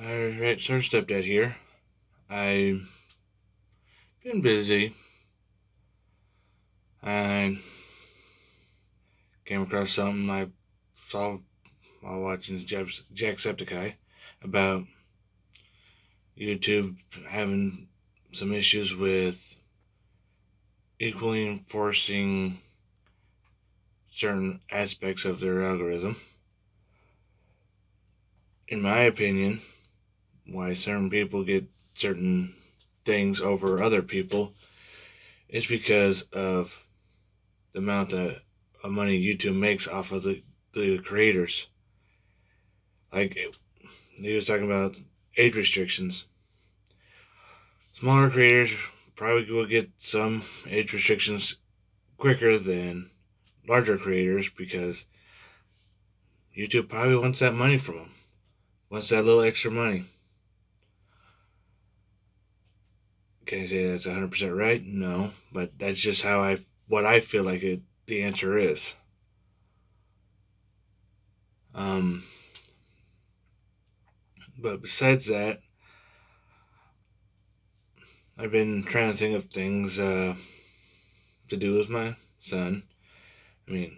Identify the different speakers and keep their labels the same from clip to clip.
Speaker 1: Alright, Sir Stepdad here. I've been busy. I came across something I saw while watching Jacksepticeye about YouTube having some issues with equally enforcing certain aspects of their algorithm. In my opinion, why certain people get certain things over other people is because of the amount of money YouTube makes off of the creators. Like, he was talking about age restrictions. Smaller creators probably will get some age restrictions quicker than larger creators because YouTube probably wants that money from them. Wants that little extra money. Can I say that's 100% right? No, but that's just what I feel like the answer is. But besides that, I've been trying to think of things to do with my son. I mean,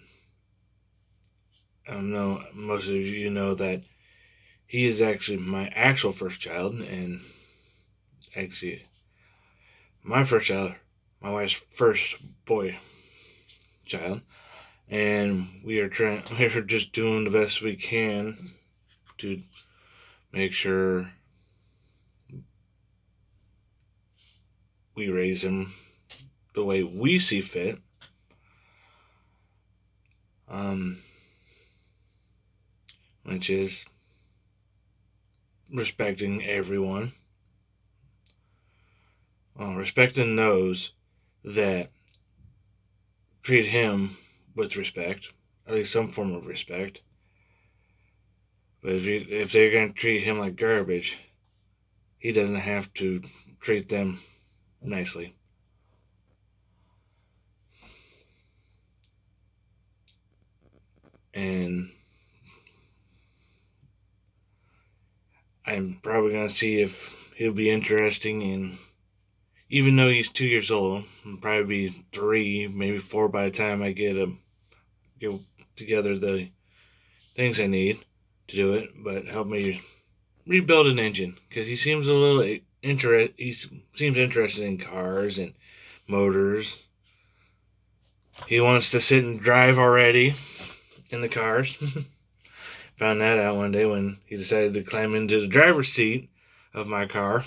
Speaker 1: I don't know, most of you know that he is actually my actual first child, and actually, my first child, my wife's first boy child, and we're just doing the best we can to make sure we raise him the way we see fit. Um, which is respecting everyone, respecting those that treat him with respect, at least some form of respect. But if they're going to treat him like garbage, he doesn't have to treat them nicely. And I'm probably going to see if he'll be interesting in, even though he's 2 years old, he'll probably be 3, maybe 4 by the time I get together the things I need to do it, but help me rebuild an engine, because he seems a little he seems interested in cars and motors. He wants to sit and drive already in the cars. Found that out one day when he decided to climb into the driver's seat of my car.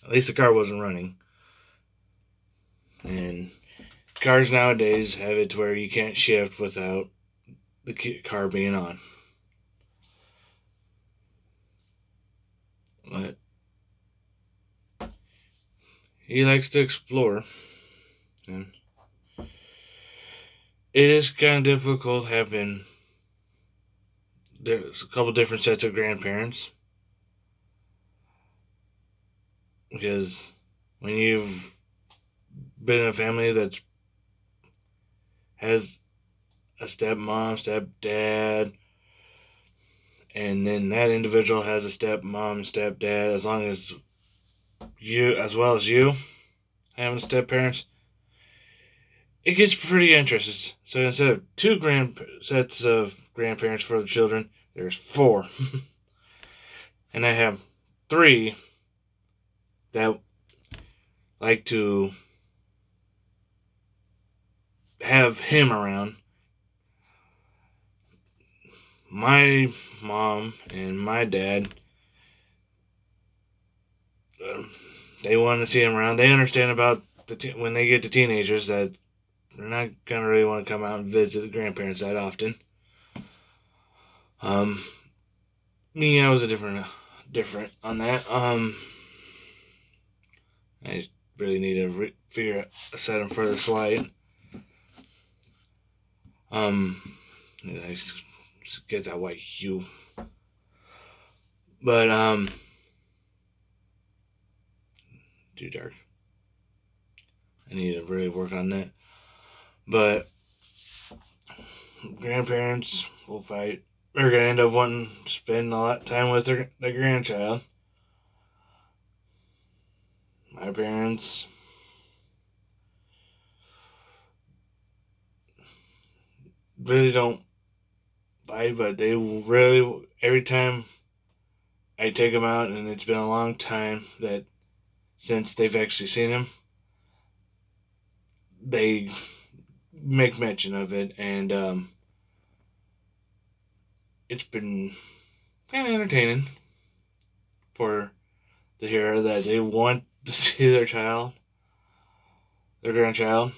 Speaker 1: At least the car wasn't running. And cars nowadays have it to where you can't shift without the car being on. But he likes to explore. And it is kind of difficult having there's a couple different sets of grandparents, because when you've been in a family that has a stepmom, stepdad, and then that individual has a stepmom, stepdad, as long as you, as well as you, having step parents, it gets pretty interesting. So instead of two sets of grandparents for the children, there's 4. And I have 3 that like to have him around. My mom and my dad, they want to see him around. They understand about when they get to teenagers that they're not gonna really want to come out and visit the grandparents that often. Um, Me, I was a different on that. I really need to figure out a setting for the slide. I just get that white hue. But too dark. I need to really work on that. But grandparents will fight they're gonna end up wanting to spend a lot of time with their grandchild. My parents really don't fight, but they really, every time I take them out, and it's been a long time that since they've actually seen him, they make mention of it, and it's been kind of entertaining for to hear that they want to see their grandchild.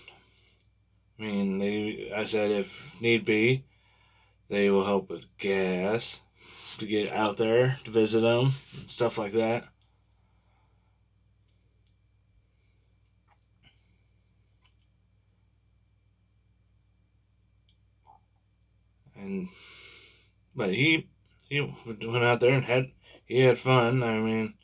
Speaker 1: I mean, I said if need be, they will help with gas to get out there to visit them, stuff like that. And but he went out there and had fun. I mean,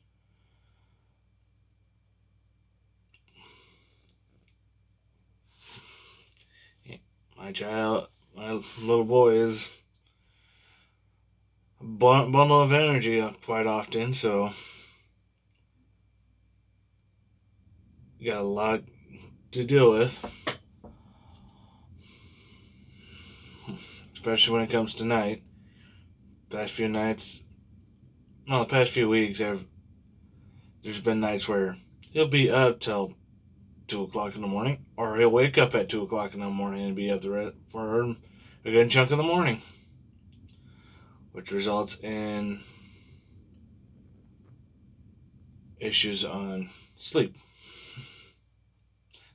Speaker 1: my little boy is a bundle of energy quite often, so you got a lot to deal with, especially when it comes to night. Past few nights, well, the past few weeks, there's been nights where he'll be up till 2 o'clock in the morning, or he'll wake up at 2 o'clock in the morning and be up for a good chunk of the morning, which results in issues on sleep,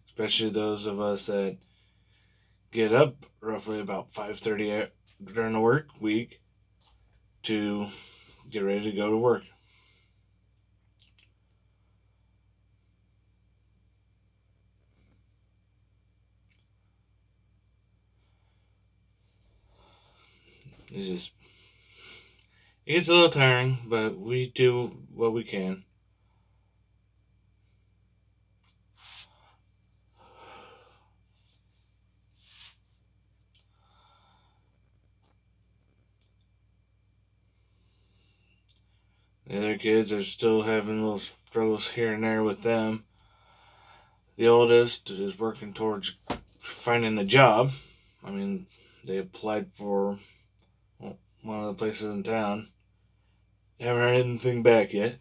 Speaker 1: especially those of us that get up roughly about 5:30 during the work week to get ready to go to work. It's just it's a little tiring, but we do what we can. The other kids are still having little struggles here and there with them. The oldest is working towards finding a job. I mean, they applied for one of the places in town. Haven't heard anything back yet.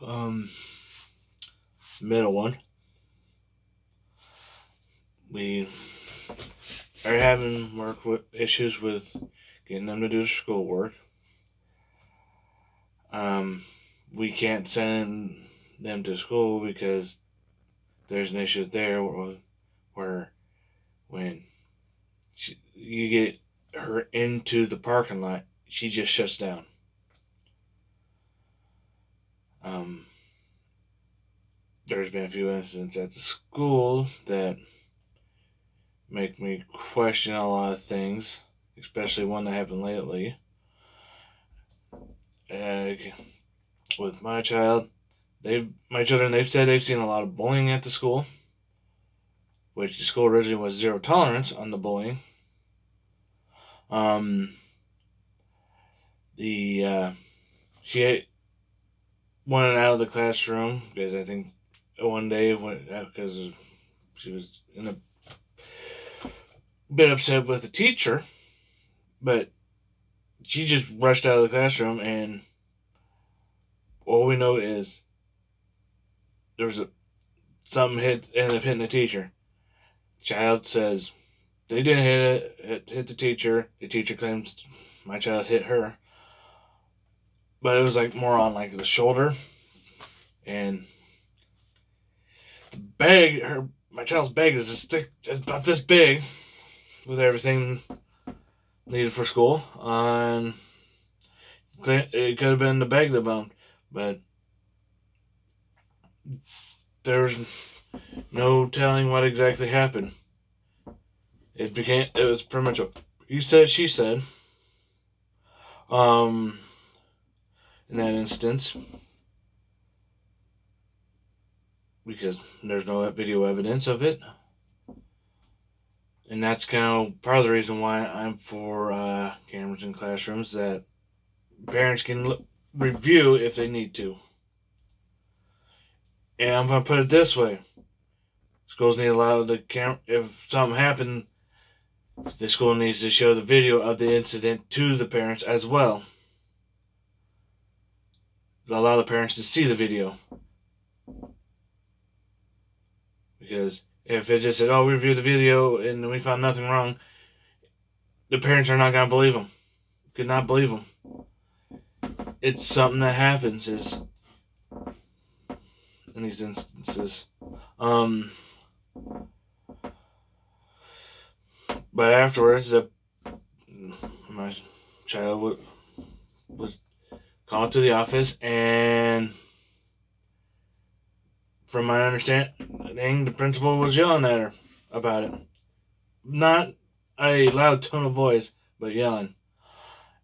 Speaker 1: Um, Middle one, we are having issues with getting them to do schoolwork. We can't send them to school because there's an issue there where when you get her into the parking lot, she just shuts down. Um, there's been a few incidents at the school that make me question a lot of things, especially one that happened lately. Uh, with my children, they've said they've seen a lot of bullying at the school, which the school originally was zero tolerance on the bullying. Um, she went out of the classroom because I think one day because she was in a bit upset with the teacher, but she just rushed out of the classroom, and all we know is there was something ended up hitting the teacher. Child says they didn't hit the teacher. The teacher claims my child hit her, but it was like more on like the shoulder, and my child's bag is about this big, with everything needed for school. And it could have been the bag that bumped, but there's no telling what exactly happened. It was pretty much a you said she said. Um, in that instance, because there's no video evidence of it. And that's kind of part of the reason why I'm for cameras in classrooms, that parents can review if they need to. And I'm going to put it this way. Schools need to allow the camera, if something happened, the school needs to show the video of the incident to the parents as well. Allow the parents to see the video. Because if it just said, oh, we reviewed the video and we found nothing wrong, the parents are not going to believe them. Could not believe them. It's something that happens is in these instances. But afterwards, my child was called to the office, and from my understanding, the principal was yelling at her about it. Not a loud tone of voice, but yelling.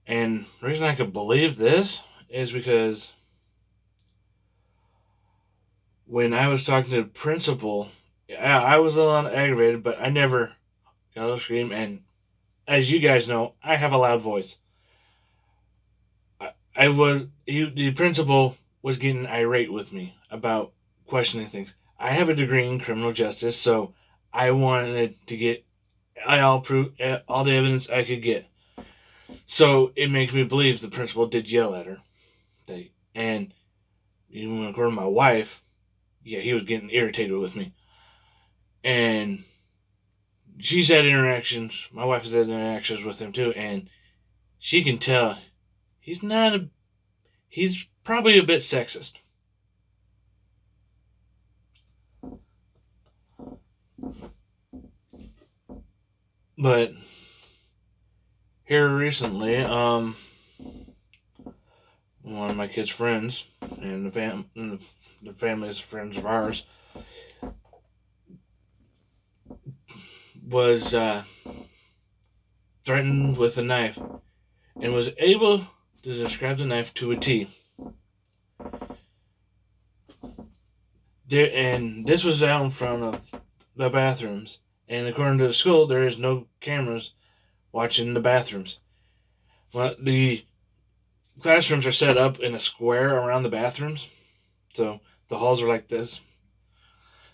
Speaker 1: And the reason I could believe this is because when I was talking to the principal, I was a little aggravated, but I never got to scream. And as you guys know, I have a loud voice. The principal was getting irate with me about questioning things. I have a degree in criminal justice, so I wanted to get all the evidence I could get. So it makes me believe the principal did yell at her. And even according to my wife, yeah, he was getting irritated with me. And she's had interactions, my wife has had interactions with him too, and she can tell he's probably a bit sexist. But here recently, one of my kids' friends and the family's friends of ours was threatened with a knife and was able to describe the knife to a T. And this was out in front of the bathrooms. And according to the school, there is no cameras watching the bathrooms. Well, the classrooms are set up in a square around the bathrooms. So the halls are like this.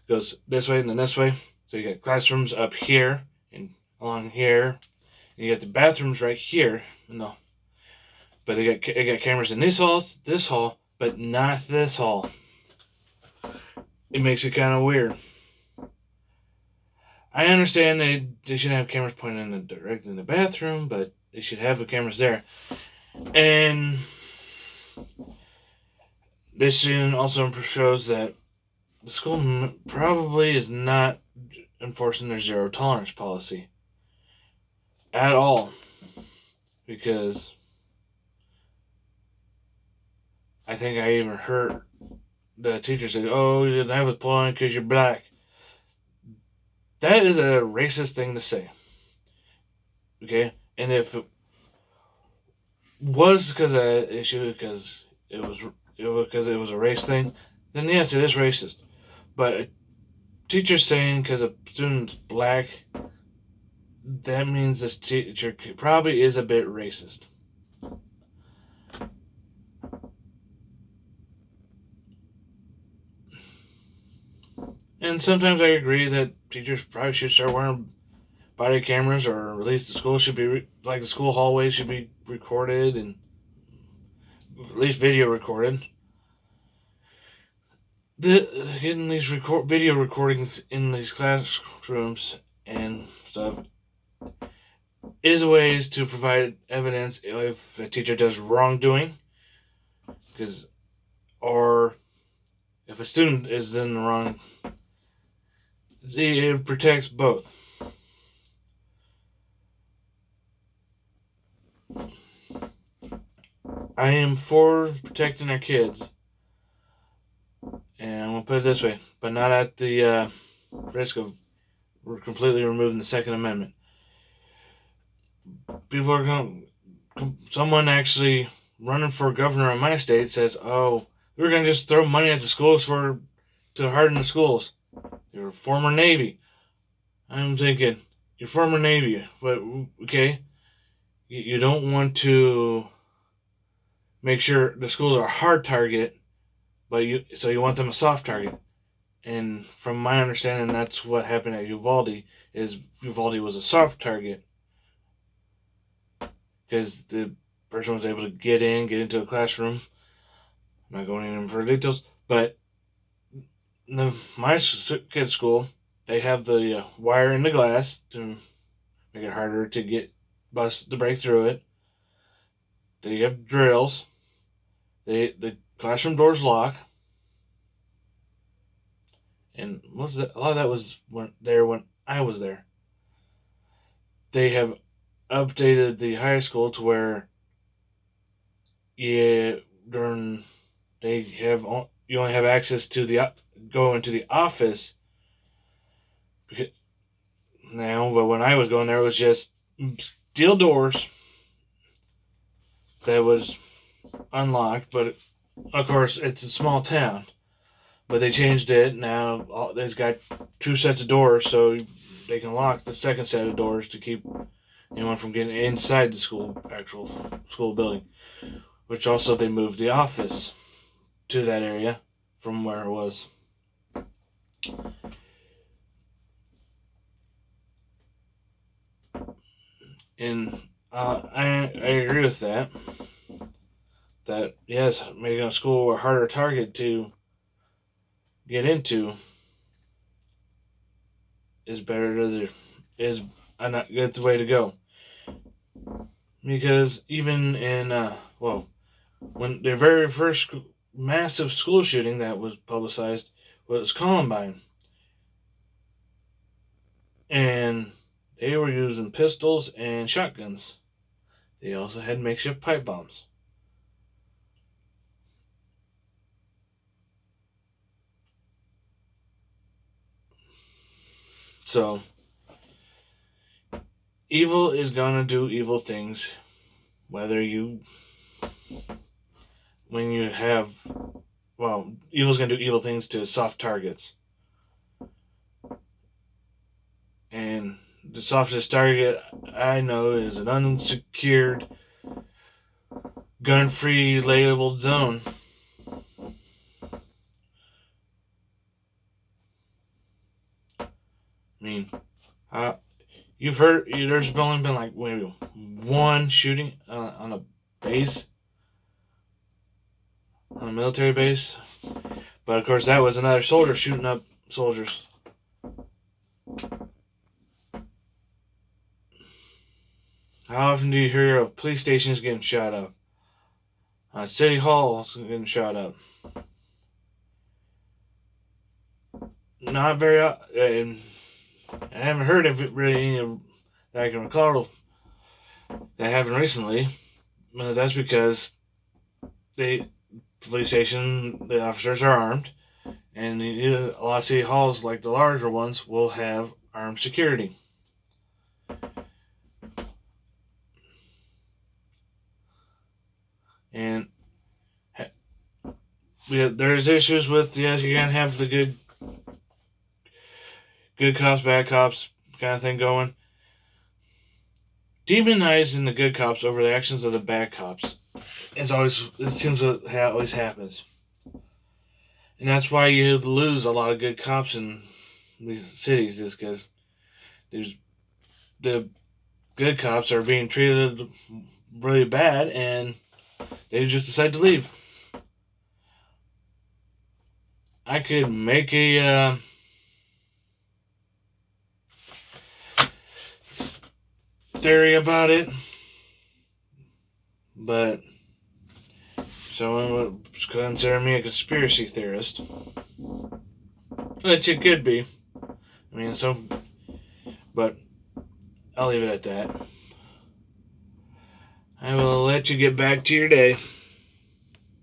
Speaker 1: It goes this way and then this way. So you got classrooms up here and along here. And you got the bathrooms right here. No. But they got cameras in this hall, but not this hall. It makes it kind of weird. I understand they shouldn't have cameras pointing directly in the bathroom, but they should have the cameras there. And this scene also shows that the school probably is not enforcing their zero tolerance policy at all. Because I think I even heard the teacher say, oh, you didn't have it pulled on because you're black. That is a racist thing to say. Okay? And if it was because of that issue, because it was a race thing, then yes, it is racist. But a teacher saying because a student's black, that means this teacher probably is a bit racist. And sometimes I agree that teachers probably should start wearing body cameras, or at least the school should be like the school hallways should be recorded and at least video recorded. Getting these video recordings in these classrooms and stuff is ways to provide evidence if a teacher does wrongdoing, or if a student is in the wrong. It protects both. I am for protecting our kids, and I'm going to put it this way, but not at the risk of completely removing the Second Amendment. People are going to, someone actually running for governor in my state says, oh, we're going to just throw money at the schools to harden the schools. You're a former Navy. I'm thinking, Your former Navy, but okay, you don't want to make sure the schools are a hard target, but you want them a soft target. And from my understanding, that's what happened at Uvalde. Is Uvalde was a soft target because the person was able to get into a classroom. I'm not going into further details, but my kid's school, they have the wire in the glass to make it harder to get bus to break through it. They have drills. The classroom doors lock, and most of a lot of that was when I was there. They have updated the high school to where yeah during they have you only have access to the go into the office now, but when I was going there, it was just steel doors that was unlocked. But of course, it's a small town. But they changed it now. They've got two sets of doors, so they can lock the second set of doors to keep anyone from getting inside the actual school building. Which also they moved the office to that area from where it was. And I agree with that. That yes, making a school a harder target to get into is better to the is a not good way to go. Because even in when the very first massive school shooting that was publicized was Columbine, and they were using pistols and shotguns. They also had makeshift pipe bombs. So, evil is gonna do evil things, whether you, when you have, evil's gonna do evil things to soft targets. And the softest target I know is an unsecured, gun free labeled zone. I mean, you've heard there's only been like maybe one shooting on a base, on a military base, but of course that was another soldier shooting up soldiers. How often do you hear of police stations getting shot up? City halls getting shot up? Not very. I haven't heard of it really that I can recall that happened recently. That's because the police station, the officers are armed, and a lot of city halls, like the larger ones, will have armed security. And there's issues with yes, you're gonna have the good cops, bad cops kind of thing going. Demonizing the good cops over the actions of the bad cops it seems that how it always happens. And that's why you lose a lot of good cops in these cities, is because the good cops are being treated really bad and they just decide to leave. I could make a theory about it, but someone would consider me a conspiracy theorist, which it could be. I mean, but I'll leave it at that. I will let you get back to your day.